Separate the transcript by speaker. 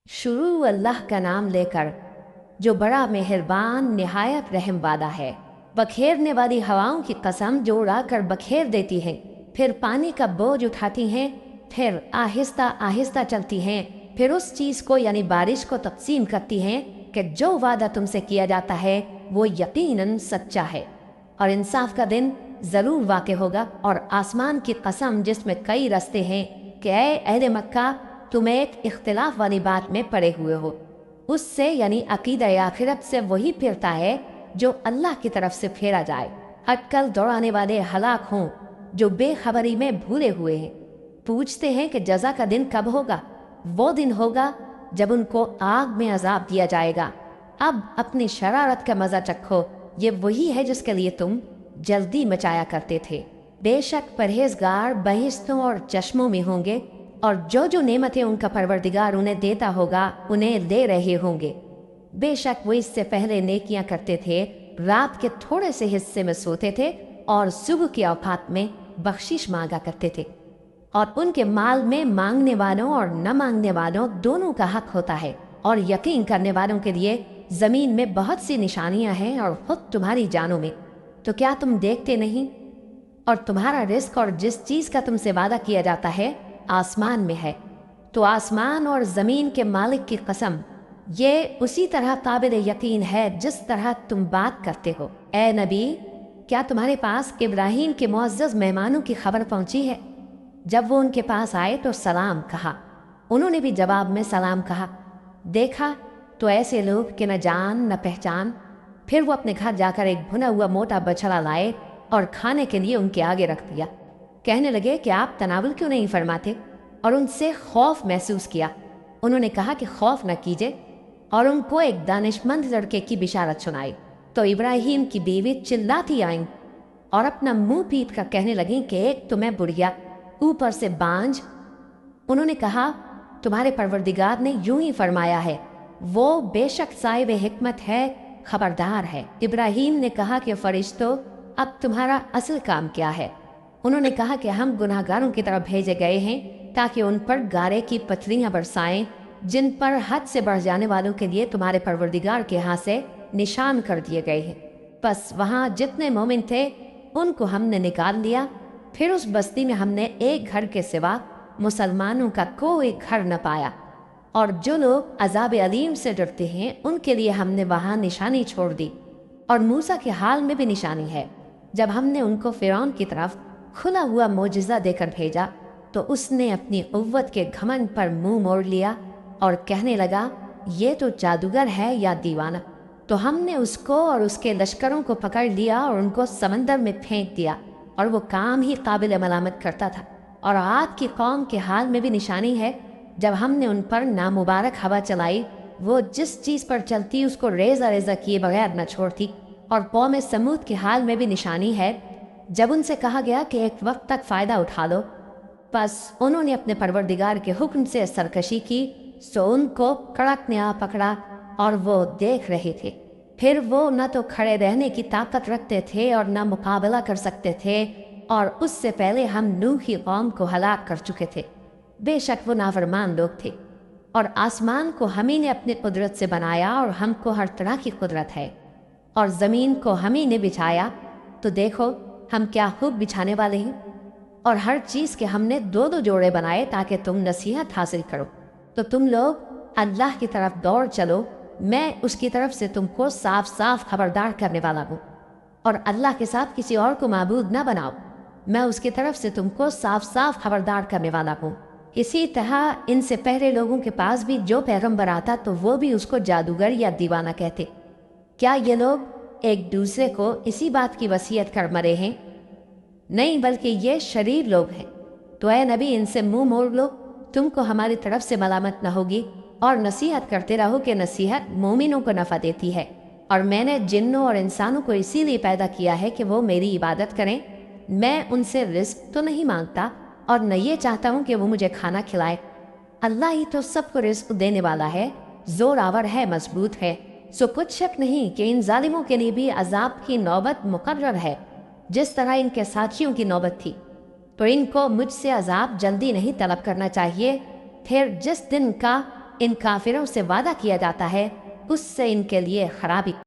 Speaker 1: शुरू अल्लाह का नाम लेकर जो बड़ा मेहरबान निहायत रहम वाला है। बखेरने वाली हवाओं की कसम जो उड़ाकर बखेर देती हैं, फिर पानी का बोझ उठाती हैं, फिर आहिस्ता आहिस्ता चलती हैं, फिर उस चीज़ को यानी बारिश को तकसीम करती हैं कि जो वादा तुमसे किया जाता है वो यकीनन सच्चा है और इंसाफ का दिन ज़रूर वाक़ होगा। और आसमान की कसम जिसमें कई रस्ते हैं कि ऐ अहले मक्का, तुम एक इख्तिलाफ वाली बात में पड़े हुए हो। उससे यानी अकीदा आखिरत से वही फिरता है जो अल्लाह की तरफ से फेरा जाए। अटकल दौड़ाने वाले हलाक हों जो बेखबरी में भूले हुए हैं। पूछते हैं कि जज़ा का दिन कब होगा। वो दिन होगा जब उनको आग में अजाब दिया जाएगा। अब अपनी शरारत का मज़ा चखो, ये वही है जिसके लिए तुम जल्दी मचाया करते थे। बेशक परहेजगार बहिश्तों और चश्मों में होंगे और जो नेमतें उनका परवरदिगार उन्हें देता होगा उन्हें दे रहे होंगे। बेशक वो इससे पहले नेकियां करते थे, रात के थोड़े से हिस्से में सोते थे और सुबह की औकात में बख्शिश मांगा करते थे। और उनके माल में मांगने वालों और न मांगने वालों दोनों का हक होता है। और यकीन करने वालों के लिए ज़मीन में बहुत सी निशानियां हैं और खुद तुम्हारी जानों में। तो क्या तुम देखते नहीं? और तुम्हारा रिस्क और जिस चीज़ का तुमसे वादा किया जाता है आसमान में है। तो आसमान और ज़मीन के मालिक की कसम, ये उसी तरह काबिल यकीन है जिस तरह तुम बात करते हो। ए नबी, क्या तुम्हारे पास इब्राहीम के मुअज़्ज़ज़ मेहमानों की खबर पहुंची है? जब वो उनके पास आए तो सलाम कहा। उन्होंने भी जवाब में सलाम कहा। देखा तो ऐसे लोग कि न जान न पहचान। फिर वो अपने घर जाकर एक भुना हुआ मोटा बछड़ा लाए और खाने के लिए उनके आगे रख दिया। कहने लगे कि आप तनावुल क्यों नहीं फरमाते? और उनसे खौफ महसूस किया। उन्होंने कहा कि खौफ न कीजिए और उनको एक दानिशमंद लड़के की बिशारत सुनाई। तो इब्राहीम की बीवी चिल्लाती आईं और अपना मुंह पीट कर कहने लगी कि एक तो मैं बुढ़िया, ऊपर से बांझ। उन्होंने कहा, तुम्हारे परवरदिगार ने यूं ही फरमाया है, वो बेशक साहिब हिकमत है, खबरदार है। इब्राहीम ने कहा कि फरिश्तों, अब तुम्हारा असल काम क्या है? उन्होंने कहा कि हम गुनाहगारों की तरफ भेजे गए हैं ताकि उन पर गारे की पथरियां बरसाएं जिन पर हद से बढ़ जाने वालों के लिए तुम्हारे परवरदिगार के यहाँ से निशान कर दिए गए हैं। बस वहाँ जितने मोमिन थे उनको हमने निकाल लिया। फिर उस बस्ती में हमने एक घर के सिवा मुसलमानों का कोई घर न पाया। और जो लोग अजाब अलीम से डरते हैं उनके लिए हमने वहाँ निशानी छोड़ दी। और मूसा के हाल में भी निशानी है। जब हमने उनको फिरौन की तरफ खुला हुआ मोजिज़ा देकर भेजा तो उसने अपनी कुव्वत के घमंड पर मुंह मोड़ लिया और कहने लगा, ये तो जादूगर है या दीवाना। तो हमने उसको और उसके लश्करों को पकड़ लिया और उनको समंदर में फेंक दिया और वो काम ही काबिल मलामत करता था। और आद की कौम के हाल में भी निशानी है। जब हमने उन पर नामुबारक हवा चलाई, वो जिस चीज़ पर चलती उसको रेजा रेजा किए बगैर न छोड़ती। और कौम समूद के हाल में भी निशानी है। जब उनसे कहा गया कि एक वक्त तक फ़ायदा उठा लो, बस उन्होंने अपने परवरदिगार के हुक्म से सरकशी की, सो उनको कड़क ने आ पकड़ा और वो देख रहे थे। फिर वो न तो खड़े रहने की ताकत रखते थे और न मुकाबला कर सकते थे। और उससे पहले हम नूह की कौम को हलाक कर चुके थे। बेशक वो नाफरमान लोग थे। और आसमान को हम ही ने अपनी कुदरत से बनाया और हमको हर तरह की कुदरत है। और ज़मीन को हम ही ने बिछाया, तो देखो हम क्या खूब बिछाने वाले हैं। और हर चीज़ के हमने दो दो जोड़े बनाए ताकि तुम नसीहत हासिल करो। तो तुम लोग अल्लाह की तरफ दौड़ चलो, मैं उसकी तरफ से तुमको साफ साफ खबरदार करने वाला हूँ। और अल्लाह के साथ किसी और को माबूद न बनाओ, मैं उसकी तरफ से तुमको साफ साफ खबरदार करने वाला हूँ। इसी तरह इनसे पहले लोगों के पास भी जो पैगम्बर आता तो वो भी उसको जादूगर या दीवाना कहते। क्या ये लोग एक दूसरे को इसी बात की वसीयत कर मरे हैं? नहीं, बल्कि ये शरीर लोग हैं। तो ऐ नबी, इनसे मुंह मोड़ लो, तुमको हमारी तरफ से मलामत न होगी। और नसीहत करते रहो कि नसीहत मोमिनों को नफ़ा देती है। और मैंने जिन्नों और इंसानों को इसीलिए पैदा किया है कि वो मेरी इबादत करें। मैं उनसे रिस्क तो नहीं मांगता और न ये चाहता हूँ कि वो मुझे खाना खिलाए। अल्लाह ही तो सबको रिस्क देने वाला है, जोरावर है, मजबूत है। सो कुछ शक नहीं कि इन जालिमों के लिए भी अजाब की नौबत मुकर्रर है, जिस तरह इनके साथियों की नौबत थी। तो इनको मुझसे अजाब जल्दी नहीं तलब करना चाहिए। फिर जिस दिन का ان کافروں سے وعدہ کیا جاتا ہے، اس سے ان کے لیے خرابی